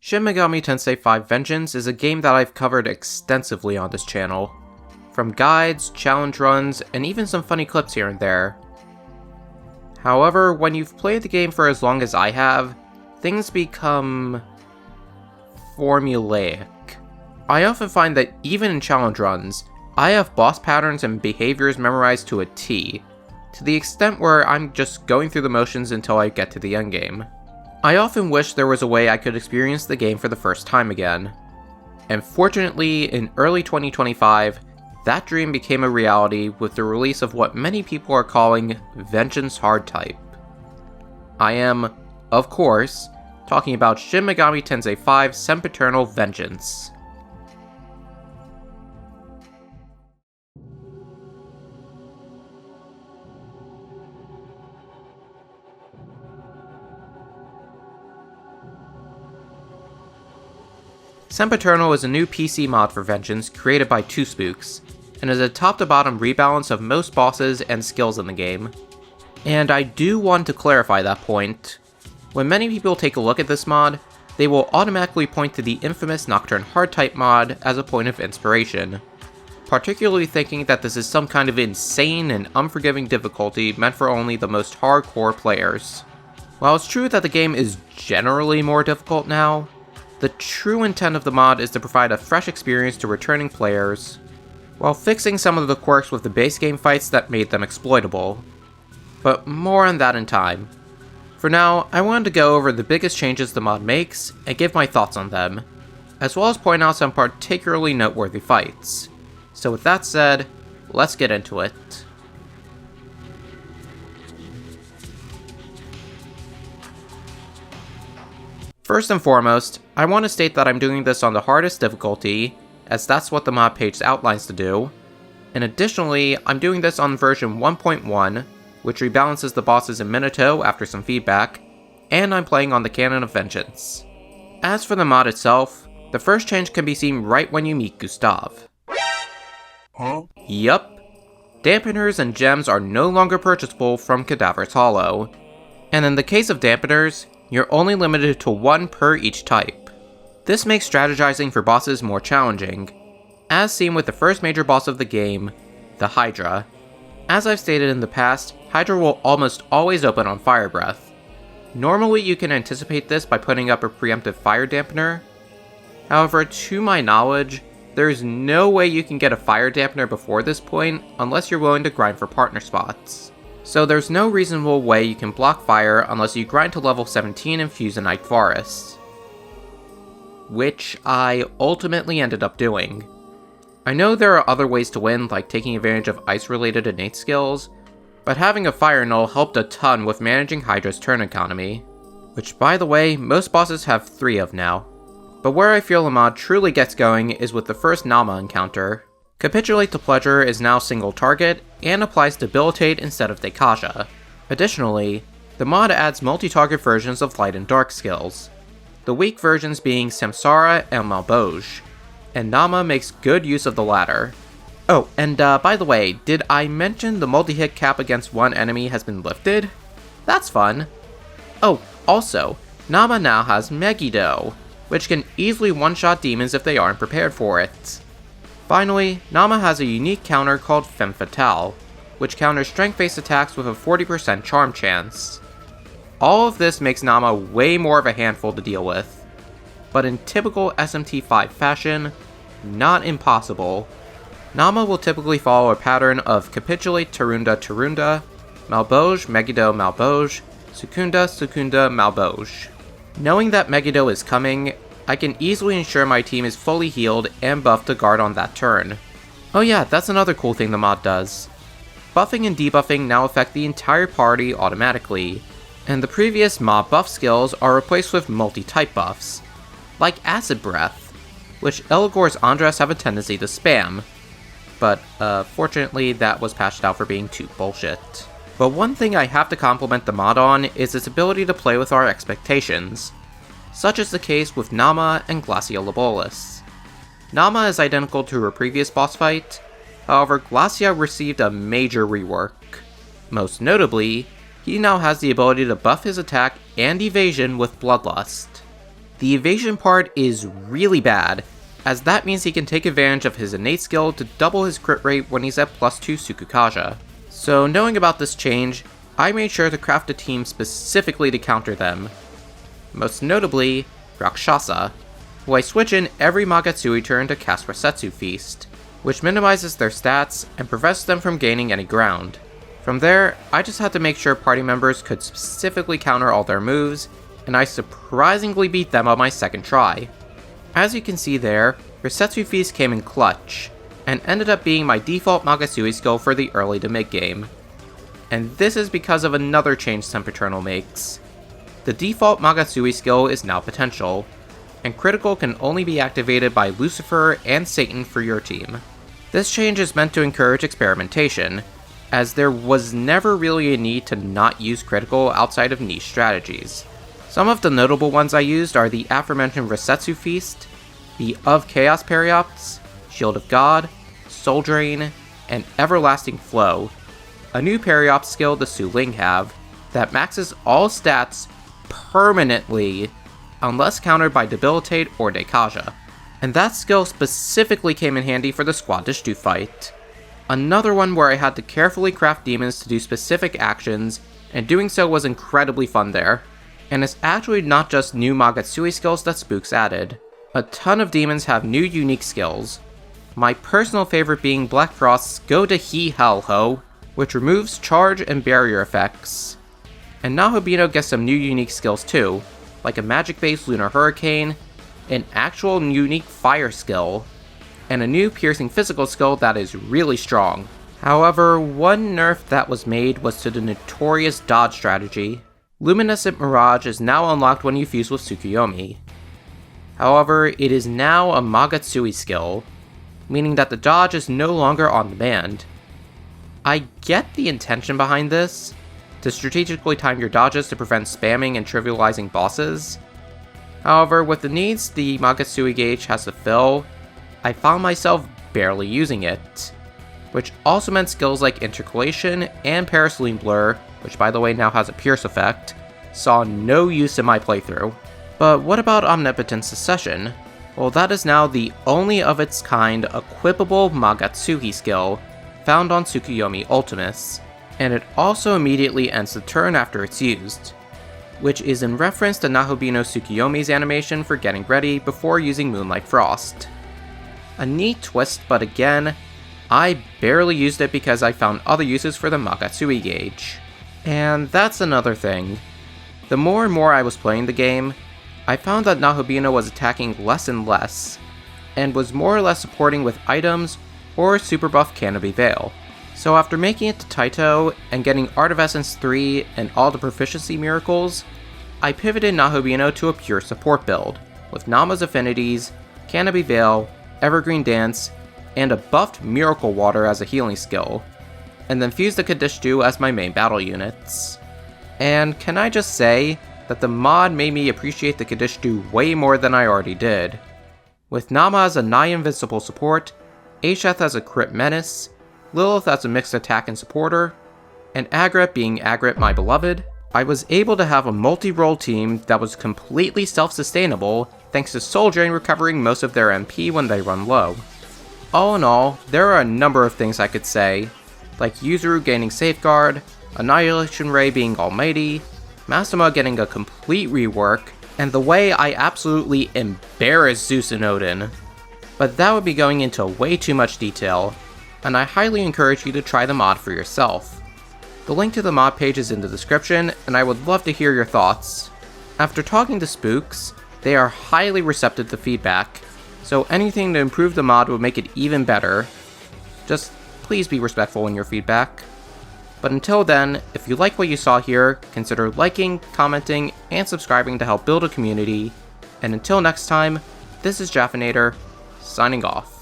Shin Megami Tensei 5 Vengeance is a game that I've covered extensively on this channel. From guides, challenge runs, and even some funny clips here and there. However, when you've played the game for as long as I have, things become formulaic. I often find that even in challenge runs, I have boss patterns and behaviors memorized to a T, to the extent where I'm just going through the motions until I get to the endgame. I often wish there was a way I could experience the game for the first time again. And fortunately, in early 2025, that dream became a reality with the release of what many people are calling Vengeance Hardtype. I am, of course, talking about Shin Megami Tensei 5 Sempiternal Vengeance. Sempiternal is a new PC mod for Vengeance created by Two Spooks, and is a top-to-bottom rebalance of most bosses and skills in the game. And I do want to clarify that point. When many people take a look at this mod, they will automatically point to the infamous Nocturne Hardtype mod as a point of inspiration, particularly thinking that this is some kind of insane and unforgiving difficulty meant for only the most hardcore players. While it's true that the game is generally more difficult now, the true intent of the mod is to provide a fresh experience to returning players, while fixing some of the quirks with the base game fights that made them exploitable. But more on that in time. For now, I wanted to go over the biggest changes the mod makes, and give my thoughts on them, as well as point out some particularly noteworthy fights. So with that said, let's get into it. First and foremost, I want to state that I'm doing this on the hardest difficulty, as that's what the mod page outlines to do, and additionally, I'm doing this on version 1.1, which rebalances the bosses in Minato after some feedback, and I'm playing on the Canon of Vengeance. As for the mod itself, the first change can be seen right when you meet Gustav. Huh? Yup. Dampeners and gems are no longer purchasable from Cadaver's Hollow, and in the case of dampeners, you're only limited to one per each type. This makes strategizing for bosses more challenging, as seen with the first major boss of the game, the Hydra. As I've stated in the past, Hydra will almost always open on Fire Breath. Normally you can anticipate this by putting up a preemptive fire dampener. However, to my knowledge, there's no way you can get a fire dampener before this point unless you're willing to grind for partner spots. So there's no reasonable way you can block fire unless you grind to level 17 and fuse a Night Forest. Which I ultimately ended up doing. I know there are other ways to win, like taking advantage of ice-related innate skills, but having a Fire Null helped a ton with managing Hydra's turn economy, which by the way, most bosses have 3 of now. But where I feel the mod truly gets going is with the first Nama encounter. Capitulate to Pleasure is now single target, and applies Debilitate instead of Dekasha. Additionally, the mod adds multi-target versions of Light and Dark skills, the weak versions being Samsara and Malboj, and Nama makes good use of the latter. Oh, and by the way, did I mention the multi-hit cap against one enemy has been lifted? That's fun. Oh, also, Nama now has Megiddo, which can easily one-shot demons if they aren't prepared for it. Finally, Nama has a unique counter called Femme Fatale, which counters strength-based attacks with a 40% charm chance. All of this makes Nama way more of a handful to deal with, but in typical SMT5 fashion, not impossible. Nama will typically follow a pattern of Capitulate Tarunda Tarunda, Malboj Megiddo Malboj, Sukunda Sukunda Malboj. Knowing that Megiddo is coming, I can easily ensure my team is fully healed and buffed to guard on that turn. Oh yeah, that's another cool thing the mod does. Buffing and debuffing now affect the entire party automatically, and the previous mob buff skills are replaced with multi-type buffs, like Acid Breath, which Elagor's Andras have a tendency to spam, but fortunately that was patched out for being too bullshit. But one thing I have to compliment the mod on is its ability to play with our expectations, such is the case with Nama and Glacia Labolis. Nama is identical to her previous boss fight, however Glacia received a major rework. Most notably, he now has the ability to buff his attack and evasion with Bloodlust. The evasion part is really bad, as that means he can take advantage of his innate skill to double his crit rate when he's at +2 Tsukukaja. So knowing about this change, I made sure to craft a team specifically to counter them. Most notably, Rakshasa, who I switch in every Magatsuhi turn to cast Resetsu Feast, which minimizes their stats and prevents them from gaining any ground. From there, I just had to make sure party members could specifically counter all their moves, and I surprisingly beat them on my second try. As you can see there, Resetsu Feast came in clutch, and ended up being my default Magatsuhi skill for the early to mid game. And this is because of another change Sempiternal makes. The default Magatsuhi skill is now potential, and critical can only be activated by Lucifer and Satan for your team. This change is meant to encourage experimentation, as there was never really a need to not use critical outside of niche strategies. Some of the notable ones I used are the aforementioned Resetsu Feast, the Of Chaos Periops, Shield of God, Soul Drain, and Everlasting Flow, a new Periops skill the Su Ling have that maxes all stats permanently unless countered by Debilitate or Dekaja. And that skill specifically came in handy for the Squad Dishtu fight. Another one where I had to carefully craft demons to do specific actions, and doing so was incredibly fun there. And it's actually not just new Magatsuhi skills that Spooks added. A ton of demons have new unique skills. My personal favorite being Black Frost's Go to He Hell Ho, which removes charge and barrier effects. And Nahobino gets some new unique skills too, like a magic-based Lunar Hurricane, an actual unique fire skill, and a new piercing physical skill that is really strong. However, one nerf that was made was to the notorious dodge strategy. Luminescent Mirage is now unlocked when you fuse with Tsukuyomi. However, it is now a Magatsuhi skill, meaning that the dodge is no longer on demand. I get the intention behind this, to strategically time your dodges to prevent spamming and trivializing bosses. However, with the needs the Magatsuhi gauge has to fill, I found myself barely using it, which also meant skills like Intercalation and Paraselene Blur, which by the way now has a Pierce effect, saw no use in my playthrough. But what about Omnipotent Secession? Well, that is now the only of its kind equipable Magatsuhi skill found on Tsukuyomi Ultimus, and it also immediately ends the turn after it's used, which is in reference to Nahobino Tsukuyomi's animation for getting ready before using Moonlight Frost. A neat twist, but again, I barely used it because I found other uses for the Magatsuhi gauge. And that's another thing. The more and more I was playing the game, I found that Nahobino was attacking less and less, and was more or less supporting with items or super buff Canopy Veil. So after making it to Taito and getting Art of Essence 3 and all the proficiency miracles, I pivoted Nahobino to a pure support build, with Nama's affinities, Canopy Veil, Evergreen Dance, and a buffed Miracle Water as a healing skill, and then fused the Kadishtu as my main battle units. And can I just say that the mod made me appreciate the Kadishtu way more than I already did. With Nama as a nigh invincible support, Asheth as a crit menace, Lilith as a mixed attack and supporter, and Agret being Agret my beloved, I was able to have a multi-role team that was completely self-sustainable thanks to Soul Drain recovering most of their MP when they run low. All in all, there are a number of things I could say, like Yuzuru gaining Safeguard, Annihilation Ray being almighty, Masuma getting a complete rework, and the way I absolutely embarrassed Zeus and Odin. But that would be going into way too much detail, and I highly encourage you to try the mod for yourself. The link to the mod page is in the description, and I would love to hear your thoughts. After talking to Spooks, they are highly receptive to feedback, so anything to improve the mod would make it even better. Just please be respectful in your feedback. But until then, if you like what you saw here, consider liking, commenting, and subscribing to help build a community. And until next time, this is Jaffinator, signing off.